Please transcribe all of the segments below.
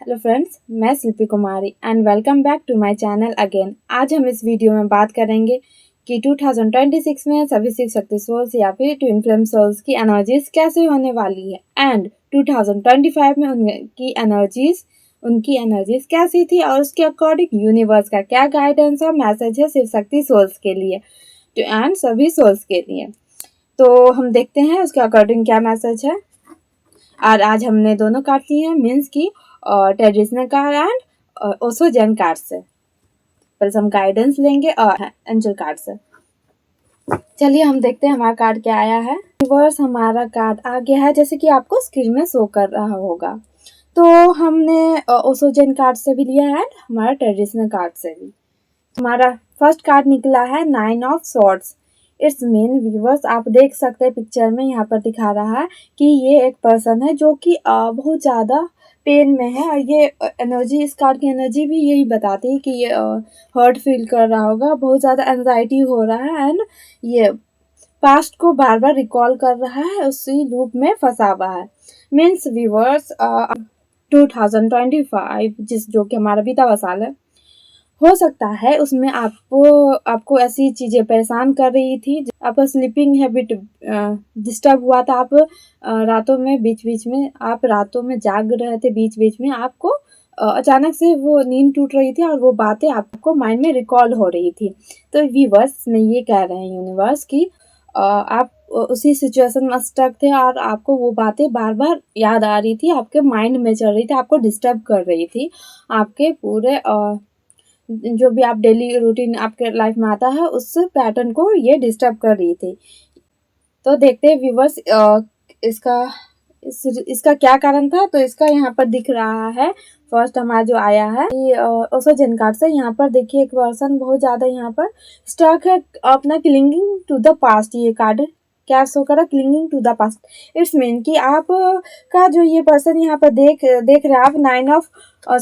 Hello friends, मैं Shilpi Kumari and welcome back to my channel again. आज हम इस वीडियो में बात करेंगे कि 2026 में सभी शिव शक्ति सोल्स या फिर ट्विन फ्लेम सोल्स की एनर्जीज कैसे होने वाली है एंड 2025 में उनकी एनर्जीज कैसी थी और उसके अकॉर्डिंग यूनिवर्स का क्या गाइडेंस और मैसेज है शिव शक्ति सोल्स के लिए एंड सभी सोल्स के लिए। तो हम देखते हैं उसके अकॉर्डिंग क्या मैसेज है। और आज हमने दोनों कार्ड लिए हैं, मीन्स की ट्रेडिशनल कार्ड एंड ओसो जेन कार्ड से। पर हम गाइडेंस लेंगे एंजल कार्ड से। चलिए हम देखते हैं हमारा कार्ड क्या आया है। रिवर्स हमारा कार्ड आ गया है जैसे कि आपको स्क्रीन में शो कर रहा होगा। तो हमने ओसो जेन कार्ड से भी लिया है एंड हमारा ट्रेडिशनल कार्ड से भी। हमारा फर्स्ट कार्ड निकला है 9 of swords. It's mean viewers, आप देख सकते हैं पिक्चर में यहाँ पर दिखा रहा है कि ये एक पर्सन है जो कि बहुत ज़्यादा पेन में है। और ये एनर्जी, इस कार्ड की एनर्जी भी यही बताती है कि ये हर्ट फील कर रहा होगा, बहुत ज़्यादा एंजाइटी हो रहा है एंड ये पास्ट को बार बार रिकॉल कर रहा है, उसी लूप में फंसा हुआ है। मीन्स व्यूवर्स 2025 जो कि हमारा बीता हुआ साल है, हो सकता है उसमें आपको ऐसी चीज़ें परेशान कर रही थी। आपका स्लीपिंग हैबिट डिस्टर्ब हुआ था। आप रातों में बीच में आप रातों में जाग रहे थे, बीच में आपको अचानक से वो नींद टूट रही थी और वो बातें आपको माइंड में रिकॉल हो रही थी। तो व्यूअर्स में ये कह रहे हैं यूनिवर्स की आप उसी सिचुएशन में स्टक थे और आपको वो बातें बार बार याद आ रही थी, आपके माइंड में चल रही थी, आपको डिस्टर्ब कर रही थी। आपके पूरे जो भी आप डेली रूटीन आपके लाइफ में आता है उस पैटर्न को ये डिस्टर्ब कर रही थी। तो देखते हैं व्यूवर्स इसका क्या कारण था। तो इसका यहाँ पर दिख रहा है, फर्स्ट हमारा जो आया है ओसो जेन कार्ड से। यहाँ पर देखिए एक पर्सन बहुत ज्यादा यहाँ पर स्टक है अपना क्लिंगिंग टू द पास्ट। ये कार्ड क्या शो करा, clinging to the past. It's mean कि आप का जो ये पर्सन यहाँ पर देख रहे हैं आप 9 ऑफ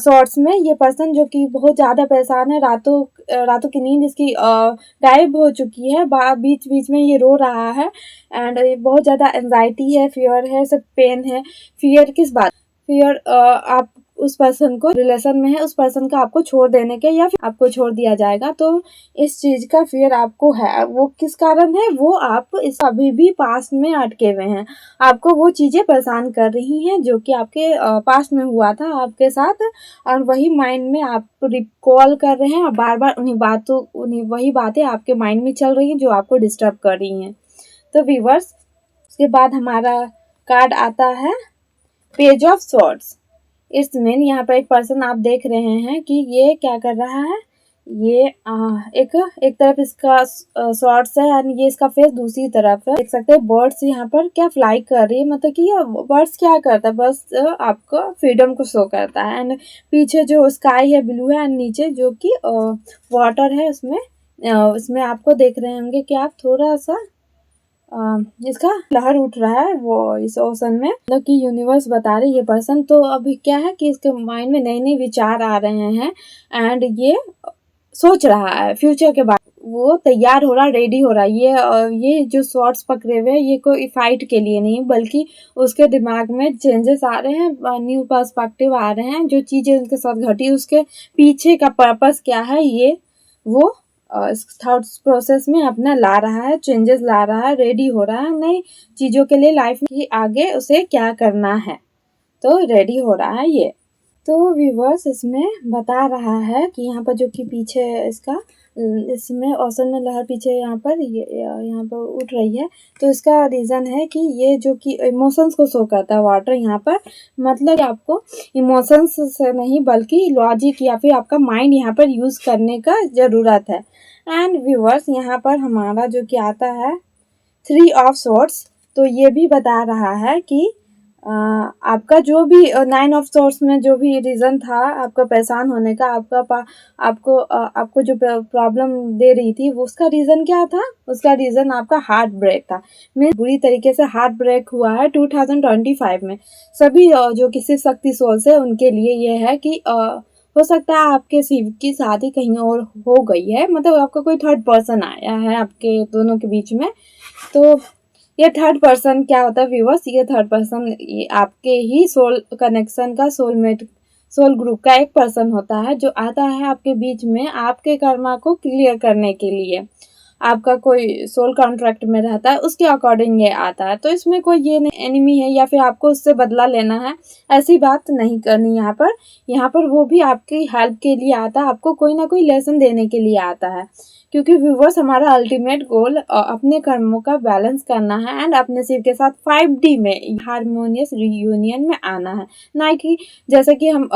शॉर्ट्स में, ये पर्सन जो कि बहुत ज़्यादा परेशान है, रातों की नींद इसकी गायब हो चुकी है, बीच में ये रो रहा है एंड बहुत ज़्यादा एंजाइटी है, फियर है, सब पेन है। फियर किस बात, फियर आप उस पर्सन को रिलेशन में है, उस पर्सन का आपको छोड़ देने के या फिर आपको छोड़ दिया जाएगा, तो इस चीज का फियर आपको है। वो किस कारण है, वो आप इस अभी भी पास्ट में अटके हुए हैं, आपको वो चीजें परेशान कर रही हैं जो कि आपके पास्ट में हुआ था आपके साथ, और वही माइंड में आप रिकॉल कर रहे हैं और बार बार वही बातें आपके माइंड में चल रही हैं जो आपको डिस्टर्ब कर रही हैं। तो व्यूअर्स, उसके बाद हमारा कार्ड आता है page of swords. It's mean यहाँ पर एक पर्सन आप देख रहे हैं कि ये क्या कर रहा है, ये एक तरफ इसका शॉर्ट्स है एंड ये इसका फेस दूसरी तरफ है। देख सकते हैं बर्ड्स यहाँ पर क्या फ्लाई कर रही है, मतलब कि ये बर्ड्स क्या करता है, बस आपको फ्रीडम को शो करता है। एंड पीछे जो स्काई है ब्लू है एंड नीचे जो कि वाटर है, उसमें आपको देख रहे होंगे कि आप थोड़ा सा इसका लहर उठ रहा है वो इस ओशन में, मतलब कि यूनिवर्स बता रही है ये पर्सन। तो अभी क्या है कि इसके माइंड में नए नए विचार आ रहे हैं एंड ये सोच रहा है फ्यूचर के बारे में, वो तैयार हो रहा, रेडी हो रहा है। ये जो शॉर्ट्स पकड़े हुए हैं ये कोई फाइट के लिए नहीं, बल्कि उसके दिमाग में चेंजेस आ रहे हैं, न्यू पर्सपेक्टिव आ रहे हैं, जो चीजें उनके साथ घटी उसके पीछे का पर्पस क्या है, ये वो इस थॉट प्रोसेस में अपना ला रहा है, चेंजेस ला रहा है, रेडी हो रहा है नई चीज़ों के लिए लाइफ में आगे उसे क्या करना है, तो रेडी हो रहा है ये। तो व्यूवर्स इसमें बता रहा है कि यहाँ पर जो कि पीछे इसमें ओशन में लहर पीछे यहाँ पर यहाँ पर उठ रही है, तो इसका रीज़न है कि ये जो कि इमोशंस को शो करता है वाटर यहाँ पर, मतलब आपको इमोशंस से नहीं बल्कि लॉजिक या फिर आपका माइंड यहाँ पर यूज़ करने का ज़रूरत है। एंड व्यूवर्स यहाँ पर हमारा जो कि आता है 3 ऑफ स्वॉर्ड्स, तो ये भी बता रहा है कि आपका जो भी 9 ऑफ सोर्स में जो भी रीज़न था आपका परेशान होने का, आपको जो प्रॉब्लम दे रही थी वो उसका रीज़न क्या था, उसका रीज़न आपका हार्ट ब्रेक था। मैं बुरी तरीके से हार्ट ब्रेक हुआ है 2025 में। सभी जो किसी शक्ति सोल्स है उनके लिए ये है कि हो सकता है आपके शिव की शादी कहीं और हो गई है, मतलब आपका कोई थर्ड पर्सन आया है आपके दोनों के बीच में। तो ये थर्ड पर्सन क्या होता है व्यूअर्स, ये थर्ड पर्सन ये आपके ही सोल कनेक्शन का सोल ग्रुप का एक पर्सन होता है जो आता है आपके बीच में आपके कर्मा को क्लियर करने के लिए। आपका कोई सोल कॉन्ट्रैक्ट में रहता है उसके अकॉर्डिंग ये आता है। तो इसमें कोई ये एनिमी है या फिर आपको उससे बदला लेना है, ऐसी बात नहीं करनी यहाँ पर। यहाँ पर वो भी आपकी हेल्प के लिए आता है, आपको कोई ना कोई लेसन देने के लिए आता है। क्योंकि व्यूवर्स हमारा अल्टीमेट गोल अपने कर्मों का बैलेंस करना है एंड अपने शिव के साथ 5D में हारमोनियस रियूनियन में आना है। ना कि जैसे कि हम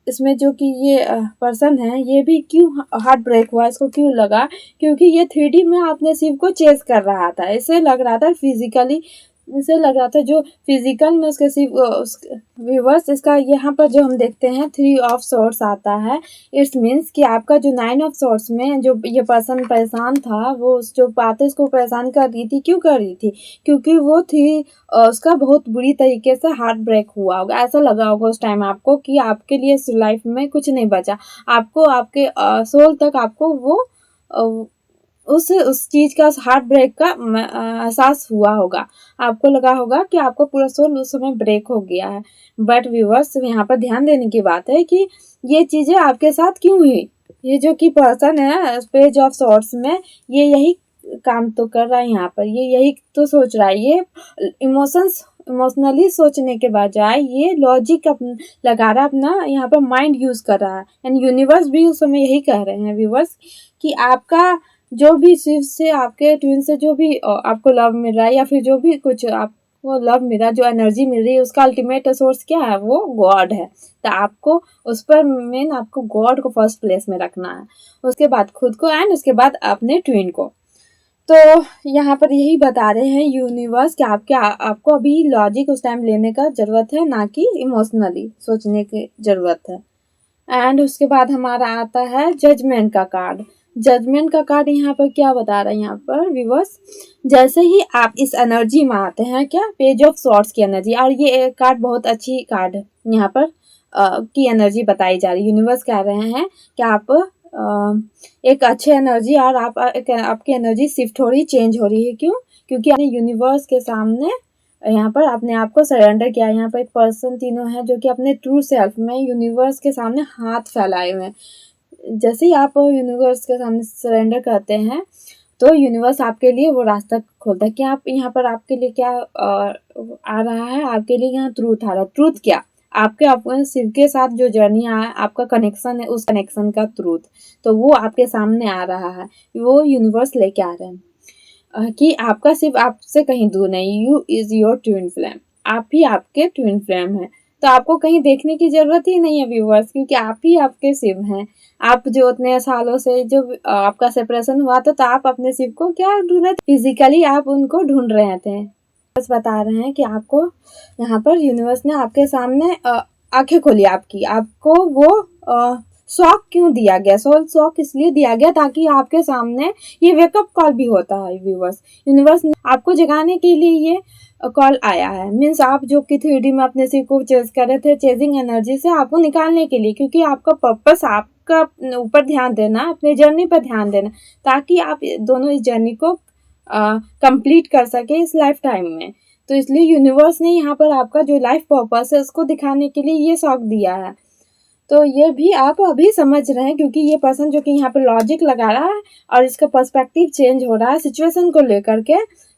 इसमें जो कि ये पर्सन है ये भी क्यों हार्ट ब्रेक हुआ, इसको क्यों लगा, क्योंकि ये 3D में अपने शिव को चेस कर रहा था। इसे लग रहा था फिजिकली, इसे लग रहा था जो फिजिकल में उसके शिव व्यूवर्स इसका यहाँ पर जो हम देखते हैं 3 ऑफ सोर्स आता है। इट्स मीन्स कि आपका जो 9 ऑफ सोर्स में जो ये पर्सन परेशान था, वो उस जो बातें उसको परेशान कर रही थी, क्यों कर रही थी, क्योंकि वो थी उसका बहुत बुरी तरीके से हार्ट ब्रेक हुआ होगा। ऐसा लगा होगा उस टाइम आपको कि आपके लिए इस लाइफ में कुछ नहीं बचा, आपको आपके सोल तक आपको वो उस चीज का, हार्ट ब्रेक का एहसास हुआ होगा। आपको लगा होगा कि आपको पूरा सोल उस समय ब्रेक हो गया है। बट व्यूअर्स यहाँ पर ध्यान देने की बात है कि ये चीजें आपके साथ क्यों हुई। ये जो कि पर्सन है पेज ऑफ सॉर्ट्स में, ये यही काम तो कर रहा है यहाँ पर, ये यही तो सोच रहा है। ये इमोशनली सोचने के बजाय ये लॉजिक लगा रहा है, अपना यहाँ पर माइंड यूज कर रहा है। एंड यूनिवर्स भी उस समय यही कह रहे हैं व्यूवर्स कि आपका जो भी शिव से, आपके ट्विन से जो भी आपको लव मिल रहा है या फिर जो भी कुछ आपको लव मिल रहा है, जो एनर्जी मिल रही है, उसका अल्टीमेट सोर्स क्या है, वो गॉड है। तो आपको उस पर मेन आपको गॉड को फर्स्ट प्लेस में रखना है, उसके बाद खुद को एंड उसके बाद अपने ट्विन को। तो यहाँ पर यही बता रहे हैं यूनिवर्स कि आपको अभी लॉजिक उस टाइम लेने का जरूरत है, ना कि इमोशनली सोचने की जरूरत है। एंड उसके बाद हमारा आता है जजमेंट का कार्ड। जजमेंट का कार्ड यहाँ पर क्या बता रहा है, यहाँ पर व्यूवर्स जैसे ही आप इस एनर्जी में आते हैं, क्या पेज ऑफ सॉर्ट्स की एनर्जी, और ये कार्ड बहुत अच्छी कार्ड है यहाँ पर की एनर्जी बताई जा रही है। यूनिवर्स कह रहे हैं कि आप एक अच्छे एनर्जी और आपकी एनर्जी शिफ्ट हो रही, चेंज हो रही है। क्यों? क्योंकि आपने यूनिवर्स के सामने यहाँ पर अपने आप को सरेंडर किया। यहाँ पर एक पर्सन तीनों है जो कि अपने ट्रू सेल्फ में यूनिवर्स के सामने हाथ फैलाए हुए हैं। जैसे ही आप यूनिवर्स के सामने सरेंडर करते हैं तो यूनिवर्स आपके लिए वो रास्ता खोलता है कि आप यहाँ पर आपके लिए क्या आ रहा है, आपके लिए यहाँ ट्रूथ आ रहा है। ट्रूथ क्या? आपके अपने शिव के साथ जो जर्नी आया, आपका कनेक्शन है, उस कनेक्शन का ट्रूथ तो वो आपके सामने आ रहा है, वो यूनिवर्स लेके आ रहे हैं कि आपका शिव आपसे कहीं दूर नहीं। You is your twin flame, आप ही आपके ट्विन फ्लेम है। तो आपको कहीं देखने की जरूरत ही नहीं है व्यूवर्स, क्योंकि आप ही आपके शिव हैं। आप जो उतने सालों से जो आपका सेपरेशन हुआ था, तो आप अपने शिव को क्या ढूंढ रहे थे, फिजिकली आप उनको ढूंढ रहे थे। बस बता रहे हैं कि आपको यहाँ पर यूनिवर्स ने आपके सामने आंखें खोली आपकी, आपको वो शॉक क्यों दिया गया, सोल शॉक इसलिए दिया गया ताकि आपके सामने ये वेकअप कॉल भी होता है व्यूवर्स। यूनिवर्स ने आपको जगाने के लिए ये कॉल आया है। मीन्स आप जो कि 3D में अपने शिव को चेज कर रहे थे, चेजिंग एनर्जी से आपको निकालने के लिए, क्योंकि आपका पर्पस आपका ऊपर ध्यान देना, अपने जर्नी पर ध्यान देना, ताकि आप दोनों इस जर्नी को कंप्लीट कर सके इस लाइफ टाइम में। तो इसलिए यूनिवर्स ने यहाँ पर आपका जो लाइफ पर्पस है उसको दिखाने के लिए ये शौक दिया है। तो ये भी आप अभी समझ रहे हैं, क्योंकि ये पर्सन जो कि यहाँ पर लॉजिक लगा रहा है और इसका पर्सपेक्टिव चेंज हो रहा है सिचुएशन को लेकर के,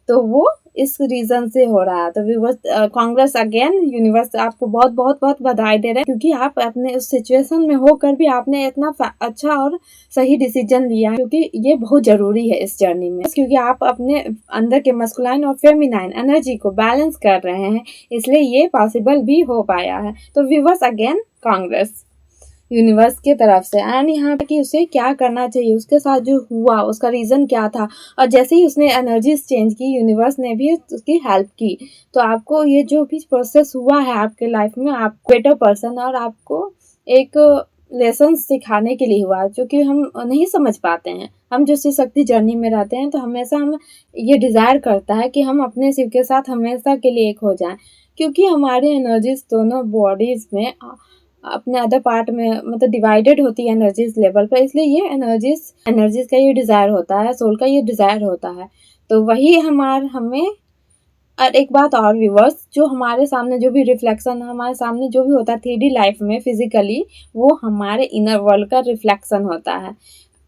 तो वो इस रीजन से हो रहा है। तो व्यूअर्स कांग्रेस अगेन, यूनिवर्स आपको बहुत बहुत बहुत बधाई दे रहे हैं, क्योंकि आप अपने उस सिचुएशन में होकर भी आपने इतना अच्छा और सही डिसीजन लिया है, क्योंकि ये बहुत जरूरी है इस जर्नी में, क्योंकि आप अपने अंदर के मस्कुलाइन और फेमिनाइन एनर्जी को बैलेंस कर रहे हैं, इसलिए ये पॉसिबल भी हो पाया है। तो व्यूअर्स अगेन कांग्रेस यूनिवर्स की तरफ से। एंड यहाँ पे कि उसे क्या करना चाहिए, उसके साथ जो हुआ उसका रीज़न क्या था, और जैसे ही उसने एनर्जीज चेंज की, यूनिवर्स ने भी उसकी हेल्प की। तो आपको ये जो भी प्रोसेस हुआ है आपके लाइफ में, आप बेटर पर्सन और आपको एक लेसन सिखाने के लिए हुआ, जो कि हम नहीं समझ पाते हैं। हम जो शिव शक्ति जर्नी में रहते हैं तो हमेशा हम ये डिज़ायर करता है कि हम अपने शिव के साथ हमेशा के लिए एक हो जाएं, क्योंकि हमारी एनर्जीज दोनों बॉडीज में अपने अदर पार्ट में मतलब डिवाइडेड होती है एनर्जीज लेवल पर, इसलिए ये एनर्जीज का ये डिज़ायर होता है, सोल का ये डिज़ायर होता है। तो वही हमें और एक बात और व्यूवर्स, जो हमारे सामने जो भी रिफ्लेक्शन हमारे सामने जो भी होता है 3D लाइफ में फिजिकली, वो हमारे इनर वर्ल्ड का रिफ्लेक्शन होता है।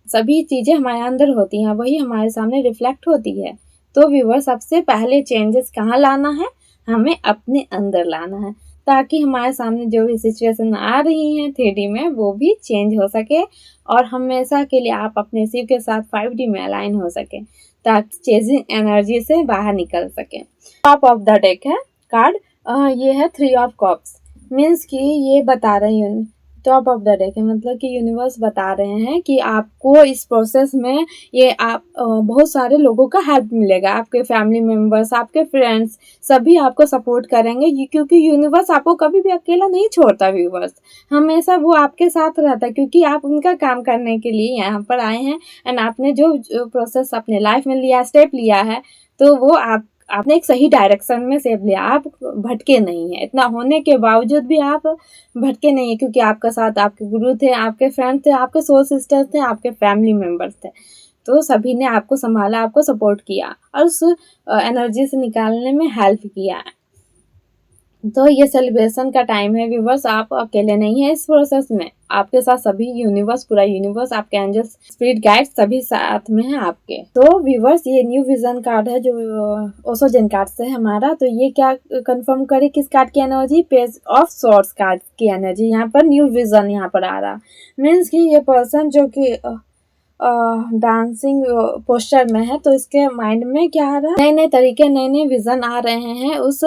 सभी चीज़ें हमारे अंदर होती हैं, वही हमारे सामने रिफ्लेक्ट होती है। तो व्यूवर्स, सबसे पहले चेंजेस कहाँ लाना है? हमें अपने अंदर लाना है, ताकि हमारे सामने जो भी सिचुएशन आ रही हैं 3D में, वो भी चेंज हो सके और हमेशा के लिए आप अपने शिव के साथ 5D में अलाइन हो सके, ताकि चेजिंग एनर्जी से बाहर निकल सके। टॉप ऑफ द डेक है कार्ड, ये है 3 ऑफ कप्स। मीन्स कि ये बता रही हूँ, टॉप ऑफ द डेक है मतलब कि यूनिवर्स बता रहे हैं कि आपको इस प्रोसेस में ये आप बहुत सारे लोगों का हेल्प मिलेगा। आपके फैमिली मेम्बर्स, आपके फ्रेंड्स, सभी आपको सपोर्ट करेंगे, क्योंकि यूनिवर्स आपको कभी भी अकेला नहीं छोड़ता। व्यूवर्स, हमेशा वो आपके साथ रहता है, क्योंकि आप उनका काम करने के लिए यहाँ पर आए हैं। एंड आपने जो प्रोसेस अपने लाइफ में लिया, स्टेप लिया है, तो वो आपने एक सही डायरेक्शन में स्टेप लिया, आप भटके नहीं है। इतना होने के बावजूद भी आप भटके नहीं है, क्योंकि आपके साथ आपके गुरु थे, आपके फ्रेंड थे, आपके सोल सिस्टर्स थे, आपके फैमिली मेम्बर्स थे। तो सभी ने आपको संभाला, आपको सपोर्ट किया और उस एनर्जी से निकालने में हेल्प किया है। तो ये सेलिब्रेशन का टाइम है व्यूवर्स, आप अकेले नहीं है इस प्रोसेस में, आपके साथ सभी यूनिवर्स, पूरा यूनिवर्स, आपके एंजल्स, स्पिरिट गाइड सभी साथ में है आपके। तो व्यूवर्स, ये न्यू विजन कार्ड है जो ओशो जेन कार्ड से है हमारा। तो ये क्या कंफर्म करे किस कार्ड की energy? Page of swords card की एनर्जी। यहाँ पर न्यू विजन यहाँ पर आ रहा, मीन्स कि ये पर्सन जो कि डांसिंग पोस्टर में है, तो इसके माइंड में क्या आ रहा है? नए नए तरीके, नए नए विजन आ रहे हैं उस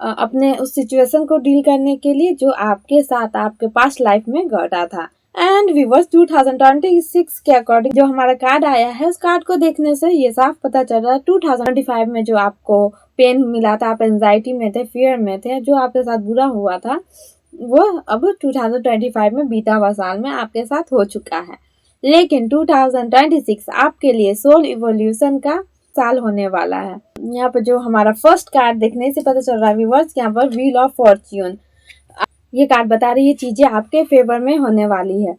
अपने उस सिचुएशन को डील करने के लिए जो आपके साथ आपके पास्ट लाइफ में घटा था। एंड व्यूवर्स, 2026 के अकॉर्डिंग जो हमारा कार्ड आया है, उस कार्ड को देखने से ये साफ पता चल रहा है 2025 में जो आपको पेन मिला था, आप एंजाइटी में थे, फियर में थे, जो आपके साथ बुरा हुआ था, वो अब 2025 में बीता हुआ साल में आपके साथ हो चुका है। लेकिन 2026 आपके लिए सोल इवोल्यूशन का साल होने वाला है। यहाँ पर जो हमारा फर्स्ट कार्ड देखने से पता चल रहा है व्यूवर्स, यहाँ पर व्हील ऑफ फॉर्च्यून, ये कार्ड बता रही है चीजें आपके फेवर में होने वाली है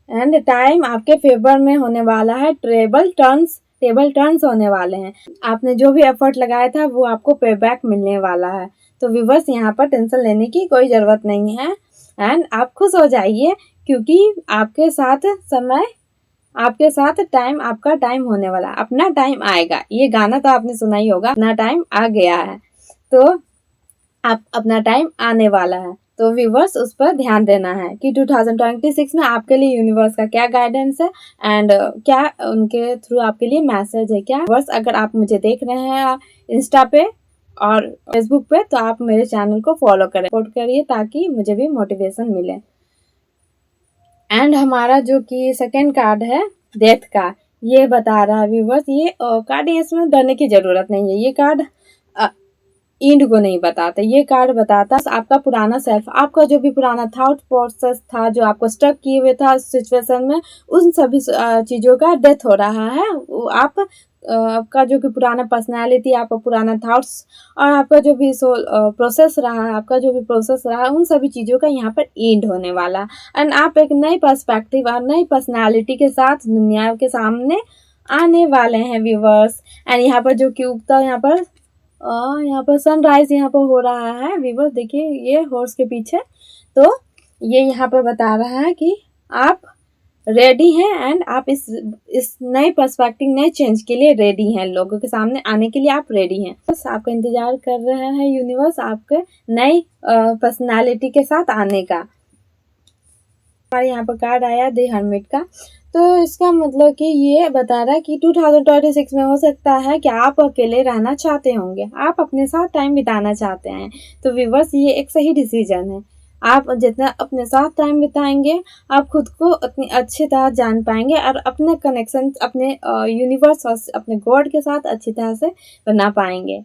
एंड टाइम आपके फेवर में होने वाला है। टेबल टर्न्स होने वाले हैं। आपने जो भी एफर्ट लगाया था वो आपको पे बैक मिलने वाला है। तो व्यूवर्स, यहाँ पर टेंशन लेने की कोई ज़रूरत नहीं है एंड आप खुश हो जाइए, क्योंकि आपके साथ समय, आपके साथ टाइम, आपका टाइम होने वाला, अपना टाइम आएगा। ये गाना तो आपने सुना ही होगा, अपना टाइम आ गया है, तो आप अपना टाइम आने वाला है। तो व्यूवर्स, उस पर ध्यान देना है कि 2026 में आपके लिए यूनिवर्स का क्या गाइडेंस है एंड क्या उनके थ्रू आपके लिए मैसेज है क्या। व्यूवर्स, अगर आप मुझे देख रहे हैं इंस्टा पे और फेसबुक पे, तो आप मेरे चैनल को फॉलो करें, सपोर्ट करिए, ताकि मुझे भी मोटिवेशन मिले। एंड हमारा जो कि सेकेंड कार्ड है डेथ का, ये बता रहा है व्यूवर्स, ये कार्ड, इसमें डरने की ज़रूरत नहीं है। ये कार्ड एंड को नहीं बताता, ये कार्ड बताता आपका पुराना सेल्फ, आपका जो भी पुराना थॉट प्रोसेस था, जो आपको स्टक किए हुए था सिचुएशन में, उन सभी चीज़ों का डेथ हो रहा है। आपका जो कि पुराना पर्सनालिटी, आपका पुराना थॉट्स और आपका जो भी प्रोसेस रहा है, आपका जो भी प्रोसेस रहा है, उन सभी चीज़ों का यहाँ पर एंड होने वाला। एंड आप एक नई पर्सपेक्टिव और नई पर्सनालिटी के साथ दुनिया के सामने आने वाले हैं व्यूवर्स। एंड यहाँ पर जो कि उगता, यहाँ पर सनराइज यहाँ पर हो रहा है व्यूवर्स, देखिए ये हॉर्स के पीछे। तो ये यहाँ पर बता रहा है कि आप रेडी हैं एंड आप इस नए पर्सपेक्टिव, नए चेंज के लिए रेडी हैं, लोगों के सामने आने के लिए आप रेडी हैं। बस आपका इंतजार कर रहे हैं यूनिवर्स आपके नई पर्सनालिटी के साथ आने का। हमारे यहाँ पर कार्ड आया द हर्मिट का, तो इसका मतलब कि ये बता रहा है कि 2026 में हो सकता है कि आप अकेले रहना चाहते होंगे, आप अपने साथ टाइम बिताना चाहते हैं। तो व्यूवर्स, ये एक सही डिसीजन है। आप जितना अपने साथ टाइम बिताएंगे, आप खुद को अपनी अच्छी तरह जान पाएंगे और अपने कनेक्शन अपने यूनिवर्स और अपने गॉड के साथ अच्छी तरह से बना पाएंगे।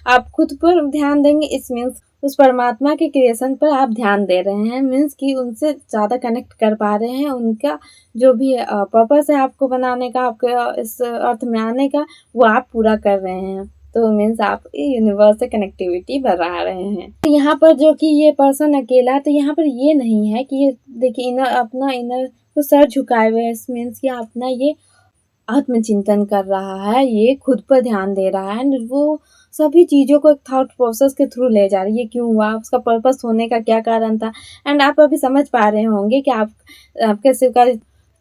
आप खुद पर ध्यान देंगे, इस मीन्स उस परमात्मा के क्रिएशन पर आप ध्यान दे रहे हैं, मीन्स कि उनसे ज़्यादा कनेक्ट कर पा रहे हैं। उनका जो भी पर्पस है आपको बनाने का, आपके इस अर्थ में आने का, वो आप पूरा कर रहे हैं। तो मीन्स आप यूनिवर्स से कनेक्टिविटी बढ़ा रहे हैं। तो यहाँ पर जो कि ये पर्सन अकेला है, तो यहाँ पर ये नहीं है कि ये देखिए अपना इनर तो सर झुकाए हुए है, मीन्स कि अपना ये आत्मचिंतन कर रहा है, ये खुद पर ध्यान दे रहा है एंड वो सभी चीज़ों को एक थॉट प्रोसेस के थ्रू ले जा रही है। ये क्यों हुआ, उसका पर्पस होने का क्या कारण था एंड आप अभी समझ पा रहे होंगे कि आपके शिव का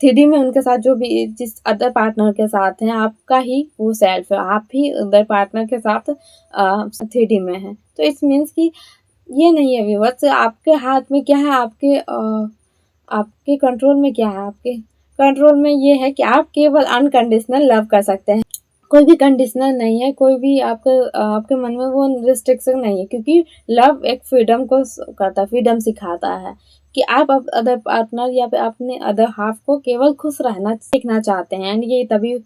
3D में उनके साथ जो भी जिस अदर पार्टनर के साथ हैं, आपका ही वो सेल्फ है, आप ही अदर पार्टनर के साथ 3D में है। तो इट्स मीन्स कि ये नहीं है व्यूअर्स, आपके हाथ में क्या है, आपके कंट्रोल में क्या है, आपके कंट्रोल में ये है कि आप केवल अनकंडीशनल लव कर सकते हैं। कोई भी कंडीशनल नहीं है, कोई भी आपके मन में वो रिस्ट्रिक्शन नहीं है, क्योंकि लव एक फ्रीडम को करता है, फ्रीडम सिखाता है कि आप अदर पार्टनर या फिर अपने अदर हाफ को केवल खुश रहना सीखना चाहते हैं एंड ये तभी,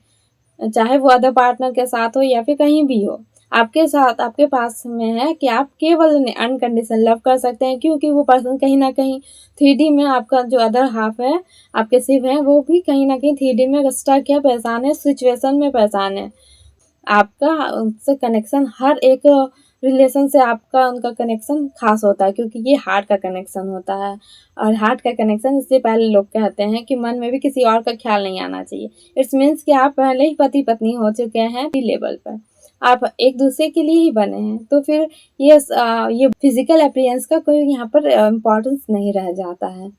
चाहे वो अदर पार्टनर के साथ हो या फिर कहीं भी हो, आपके साथ आपके पास में है कि आप केवल अनकंडीशनल लव कर सकते हैं, क्योंकि वो पर्सन कहीं ना कहीं 3D में, आपका जो अदर हाफ है, आपके शिव है, वो भी कहीं ना कहीं 3D में स्टक है, परेशान है, सिचुएशन में परेशान है। आपका उनसे कनेक्शन, हर एक रिलेशन से आपका उनका कनेक्शन खास होता है, क्योंकि ये हार्ट का कनेक्शन होता है और हार्ट का कनेक्शन, इससे पहले लोग कहते हैं कि मन में भी किसी और का ख्याल नहीं आना चाहिए। इट्स मीन्स कि आप पहले ही पति पत्नी हो चुके हैं लेवल पर, आप एक दूसरे के लिए ही बने हैं, तो फिर ये फिजिकल अपीयरेंस का कोई यहाँ पर इम्पोर्टेंस नहीं रह जाता है।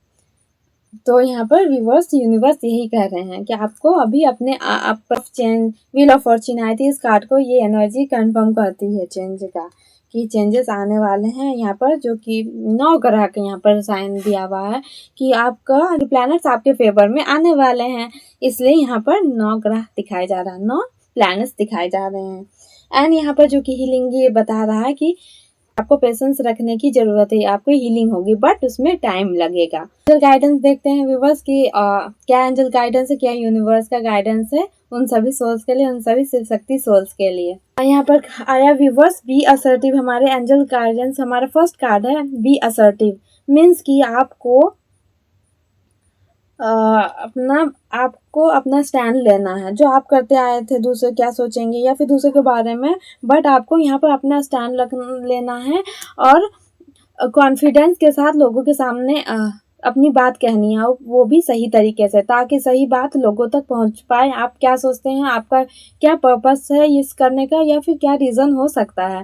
तो यहाँ पर व्यूअर्स यूनिवर्स यही कह रहे हैं कि आपको अभी अपने आप पर चेंज, व्हील ऑफ फॉर्च्यून आई थी, इस कार्ड को ये एनर्जी कंफर्म करती है चेंज का, कि चेंजेस आने वाले हैं यहाँ पर, जो कि 9 ग्रह के यहाँ पर साइन दिया हुआ है कि आपका प्लैनेट्स आपके फेवर में आने वाले हैं, इसलिए यहाँ पर 9 ग्रह दिखाए जा रहा है, 9 प्लैनेट्स दिखाए जा रहे हैं। एंड यहाँ पर जो कि हीलिंग ये बता रहा है कि आपको पेशेंस रखने की जरूरत है, आपको हीलिंग होगी बट उसमें टाइम लगेगा। एंजल गाइडेंस देखते हैं व्यूअर्स की क्या एंजल गाइडेंस है, क्या यूनिवर्स का गाइडेंस है उन सभी सोल्स के लिए, उन सभी शिव शक्ति सोल्स के लिए। यहाँ पर आया व्यूअर्स बी असर्टिव, हमारे एंजल गाइडेंस, हमारा फर्स्ट कार्ड है बी असर्टिव, मीन्स कि आपको अपना स्टैंड लेना है। जो आप करते आए थे दूसरे क्या सोचेंगे या फिर दूसरे के बारे में, बट आपको यहाँ पर अपना स्टैंड लेना है और कॉन्फिडेंस के साथ लोगों के सामने अपनी बात कहनी है, वो भी सही तरीके से, ताकि सही बात लोगों तक पहुँच पाए। आप क्या सोचते हैं, आपका क्या पर्पस है इस करने का, या फिर क्या रीज़न हो सकता है।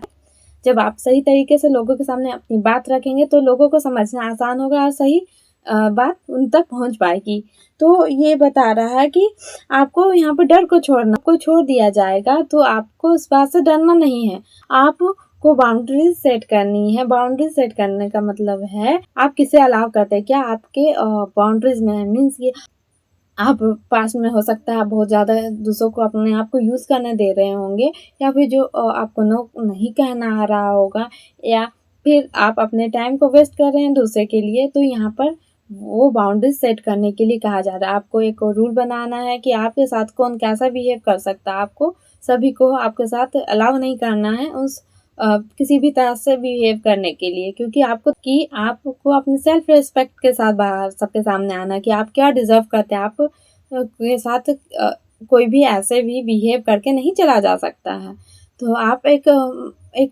जब आप सही तरीके से लोगों के सामने अपनी बात रखेंगे तो लोगों को समझना आसान होगा और सही बात उन तक पहुंच पाएगी। तो ये बता रहा है कि आपको यहाँ पर डर को छोड़ दिया जाएगा, तो आपको इस बात से डरना नहीं है, आपको बाउंड्रीज सेट करनी है। बाउंड्रीज सेट करने का मतलब है आप किसे अलाउ करते हैं, क्या आपके बाउंड्रीज में है, मीन्स ये आप पास में हो सकता है आप बहुत ज़्यादा दूसरों को अपने आप को यूज़ करने दे रहे होंगे, या फिर जो आपको नो नहीं कहना आ रहा होगा, या फिर आप अपने टाइम को वेस्ट कर रहे हैं दूसरे के लिए। तो यहाँ पर वो बाउंड्रीज सेट करने के लिए कहा जा रहा है। आपको एक रूल बनाना है कि आपके साथ कौन कैसा बिहेव कर सकता है, आपको सभी को आपके साथ अलाउ नहीं करना है उस किसी भी तरह से बिहेव करने के लिए, क्योंकि आपको अपने सेल्फ रिस्पेक्ट के साथ बाहर सबके सामने आना कि आप क्या डिजर्व करते हैं। आप के साथ कोई भी ऐसे भी बिहेव करके नहीं चला जा सकता है। तो आप एक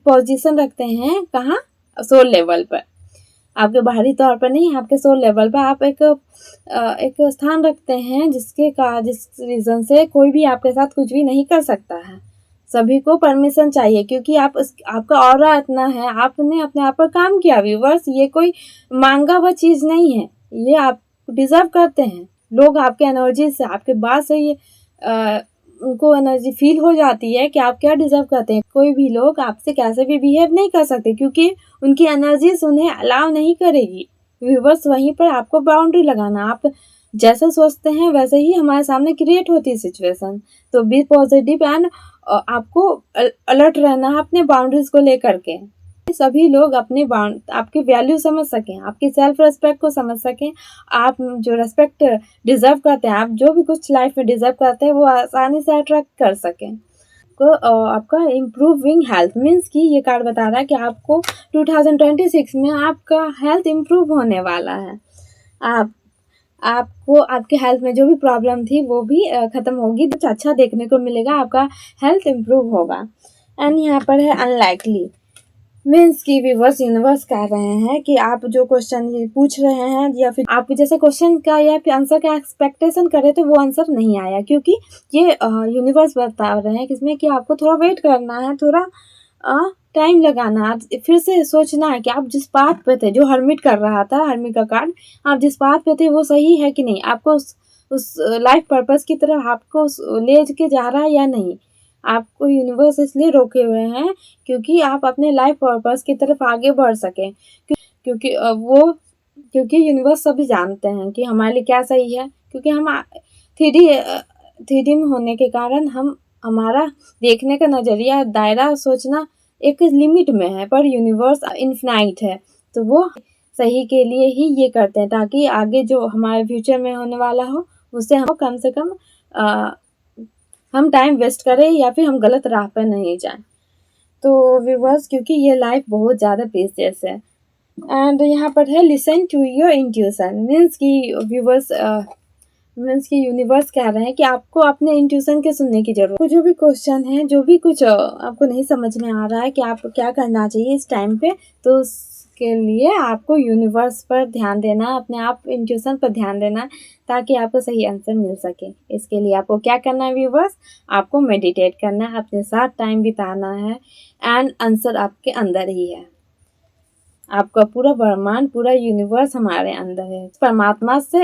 पोजीशन रखते हैं कहाँ, सोल लेवल पर, आपके बाहरी तौर पर नहीं, आपके सोल लेवल पर आप एक स्थान रखते हैं जिस रीज़न से कोई भी आपके साथ कुछ भी नहीं कर सकता है। सभी को परमिशन चाहिए, क्योंकि आपका ऑरा इतना है, आपने अपने आप पर काम किया व्यूवर्स, ये कोई मांगा हुआ चीज़ नहीं है, ये आप डिज़र्व करते हैं। लोग आपके एनर्जी से, आपके बात से ये उनको एनर्जी फील हो जाती है कि आप क्या डिज़र्व करते हैं। कोई भी लोग आपसे कैसे भी बिहेव नहीं कर सकते, क्योंकि उनकी एनर्जीज उन्हें अलाउ नहीं करेगी। व्यूवर्स वहीं पर आपको बाउंड्री लगाना, आप जैसा सोचते हैं वैसे ही हमारे सामने क्रिएट होती है सिचुएशन। तो बी पॉजिटिव एंड आपको अलर्ट रहना है अपने बाउंड्रीज को लेकर के। सभी लोग आपकी वैल्यू समझ सकें, आपकी सेल्फ रिस्पेक्ट को समझ सकें, आप जो रिस्पेक्ट डिजर्व करते हैं, आप जो भी कुछ लाइफ में डिजर्व करते हैं, वो आसानी से अट्रैक्ट कर सकें। को आपका इम्प्रूविंग हेल्थ, मीन्स कि ये कार्ड बता रहा है कि आपको 2026 में आपका हेल्थ इम्प्रूव होने वाला है। आपको आपके हेल्थ में जो भी प्रॉब्लम थी वो भी ख़त्म होगी, कुछ अच्छा देखने को मिलेगा, आपका हेल्थ इम्प्रूव होगा। एंड यहाँ पर है अनलाइकली, मीन्स कि व्यूवर्स यूनिवर्स कह रहे हैं कि आप जो क्वेश्चन ये पूछ रहे हैं या फिर आप जैसे क्वेश्चन का या फिर आंसर का एक्सपेक्टेशन करे तो वो आंसर नहीं आया, क्योंकि ये यूनिवर्स बता रहे हैं किसमें कि आपको थोड़ा वेट करना है, थोड़ा टाइम लगाना, फिर से सोचना है कि आप जिस बात पे थे, जो हर्मिट कर रहा था, हर्मिट का कार्ड, आप जिस बात पे थे वो सही है कि नहीं, आपको उस लाइफ पर्पस की तरफ आपको ले के जा रहा है या नहीं। आपको यूनिवर्स इसलिए रोके हुए हैं क्योंकि आप अपने लाइफ पर्पस की तरफ आगे बढ़ सकें, क्योंकि क्योंकि यूनिवर्स सभी जानते हैं कि हमारे लिए क्या सही है, क्योंकि हम थ्री डी में होने के कारण हमारा देखने का नज़रिया, दायरा, सोचना एक लिमिट में है, पर यूनिवर्स इन्फिनाइट है, तो वो सही के लिए ही ये करते हैं, ताकि आगे जो हमारे फ्यूचर में होने वाला हो उससे हम कम से कम हम टाइम वेस्ट करें या फिर हम गलत राह पर नहीं जाएं। तो व्यूवर्स, क्योंकि ये लाइफ बहुत ज़्यादा प्रेशियस है, एंड यहाँ पर है listen to your intuition, means कि व्यूवर्स मीन्स कि यूनिवर्स कह रहे हैं कि आपको अपने इंट्यूशन के सुनने की जरूरत है। जो भी क्वेश्चन है, जो भी कुछ आपको नहीं समझ में आ रहा है कि आप क्या करना चाहिए इस टाइम पे, तो उसके लिए आपको यूनिवर्स पर ध्यान देना, अपने आप इंट्यूशन पर ध्यान देना, ताकि आपको सही आंसर मिल सके। इसके लिए आपको क्या करना है व्यूवर्स, आपको मेडिटेट करना है, अपने साथ टाइम बिताना है, एंड आंसर आपके अंदर ही है। आपका पूरा ब्रह्मांड, पूरा यूनिवर्स हमारे अंदर है, परमात्मा से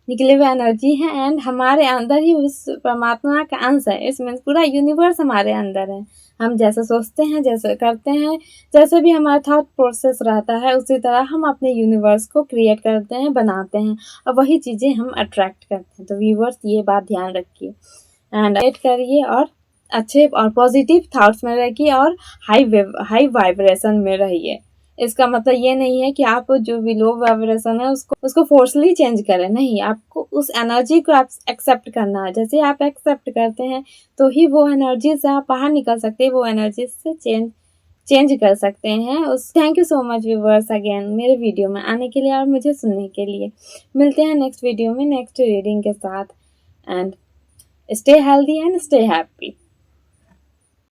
निकले हुए एनर्जी है, एंड हमारे अंदर ही उस परमात्मा का अंश है। इसमें पूरा यूनिवर्स हमारे अंदर है। हम जैसे सोचते हैं, जैसे करते हैं, जैसे भी हमारा थॉट प्रोसेस रहता है, उसी तरह हम अपने यूनिवर्स को क्रिएट करते हैं, बनाते हैं, और वही चीज़ें हम अट्रैक्ट करते हैं। तो व्यूवर्स, ये बात ध्यान रखिए, एंड वेट करिए, और अच्छे और पॉजिटिव थॉट्स में रहिए, और हाई वाइब्रेशन में रहिए। इसका मतलब ये नहीं है कि आप जो भी लो वाइब्रेशन है उसको फोर्सली चेंज करें, नहीं, आपको उस एनर्जी को आप एक्सेप्ट करना है। जैसे आप एक्सेप्ट करते हैं तो ही वो एनर्जी से आप बाहर निकल सकते हैं, वो एनर्जी से चेंज कर सकते हैं उस। Thank you so much viewers again मेरे वीडियो में आने के लिए और मुझे सुनने के लिए। मिलते हैं नेक्स्ट वीडियो में नेक्स्ट रीडिंग के साथ, and stay healthy and stay happy.